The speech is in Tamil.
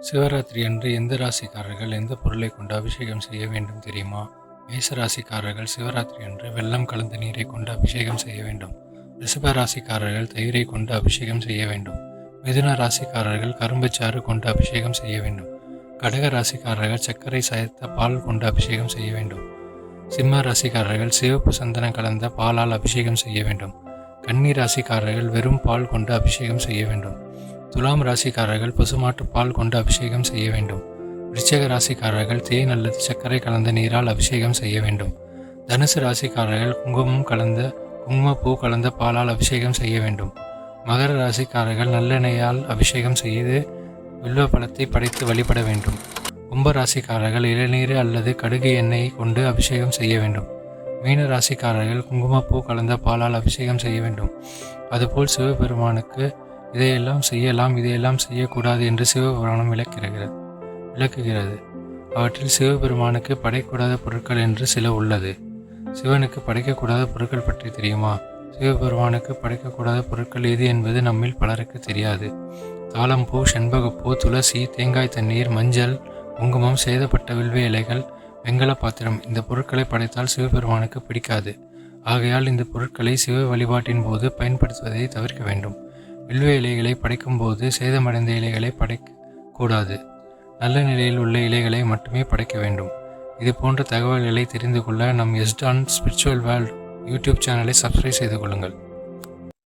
சிவராத்திரி அன்று எந்த ராசிக்காரர்கள் எந்த பொருளை கொண்டு அபிஷேகம் செய்ய வேண்டும் தெரியுமா? மேச ராசிக்காரர்கள் சிவராத்திரி அன்று வெல்லம் கலந்த நீரை கொண்டு அபிஷேகம் செய்ய வேண்டும். ரிஷப ராசிக்காரர்கள் தயிரை கொண்டு அபிஷேகம் செய்ய வேண்டும். மிதுன ராசிக்காரர்கள் கரும்புச்சாறு கொண்டு அபிஷேகம் செய்ய வேண்டும். கடக ராசிக்காரர்கள் சர்க்கரை சேர்த்த பால் கொண்டு அபிஷேகம் செய்ய வேண்டும். சிம்ம ராசிக்காரர்கள் சிவப்பு சந்தனம் கலந்த பாலால் அபிஷேகம் செய்ய வேண்டும். கன்னி ராசிக்காரர்கள் வெறும் பால் கொண்டு அபிஷேகம் செய்ய வேண்டும். துலாம் ராசிக்காரர்கள் பசுமாட்டு பால் கொண்டு அபிஷேகம் செய்ய வேண்டும். விருச்சிக ராசிக்காரர்கள் தேன் அல்லது சர்க்கரை கலந்த நீரால் அபிஷேகம் செய்ய வேண்டும். தனுசு ராசிக்காரர்கள் குங்குமப்பூ கலந்த பாலால் அபிஷேகம் செய்ய வேண்டும். மகர ராசிக்காரர்கள் நல்லெண்ணெயால் அபிஷேகம் செய்து வில்வ பழத்தை படைத்து வழிபட வேண்டும். கும்ப ராசிக்காரர்கள் இளநீர் அல்லது கடுகு எண்ணெயை கொண்டு அபிஷேகம் செய்ய வேண்டும். மீன ராசிக்காரர்கள் குங்குமப்பூ கலந்த பாலால் அபிஷேகம் செய்ய வேண்டும். அதுபோல் சிவபெருமானுக்கு இதையெல்லாம் செய்யலாம், இதையெல்லாம் செய்யக்கூடாது என்று சிவபுராணம் விளக்குகிறது. அவற்றில் சிவபெருமானுக்கு படைக்கூடாத பொருட்கள் என்று சில உள்ளது. சிவனுக்கு படைக்கக்கூடாத பொருட்கள் பற்றி தெரியுமா? சிவபெருமானுக்கு படைக்கக்கூடாத பொருட்கள் எது என்பது நம்மில் பலருக்கு தெரியாது. தாளம்பூ, செண்பகப்பூ, துளசி, தேங்காய் தண்ணீர், மஞ்சள், குங்குமம், சேதப்பட்ட வில்வ இலைகள், வெங்கல பாத்திரம் இந்த பொருட்களை படைத்தால் சிவபெருமானுக்கு பிடிக்காது. ஆகையால் இந்த பொருட்களை சிவ வழிபாட்டின் போது பயன்படுத்துவதை தவிர்க்க வேண்டும். வில்வ இலைகளை படைக்கும் போது சேதமடைந்த இலைகளை படைக்கக்கூடாது. நல்ல நிலையில் உள்ள இலைகளை மட்டுமே படைக்க வேண்டும். இது போன்ற தகவல்களை தெரிந்து கொள்ள நம் எஸ்டான் ஸ்பிரிச்சுவல் வேர்ல்ட் யூடியூப் சேனலை சப்ஸ்கிரைப் செய்து கொள்ளுங்கள்.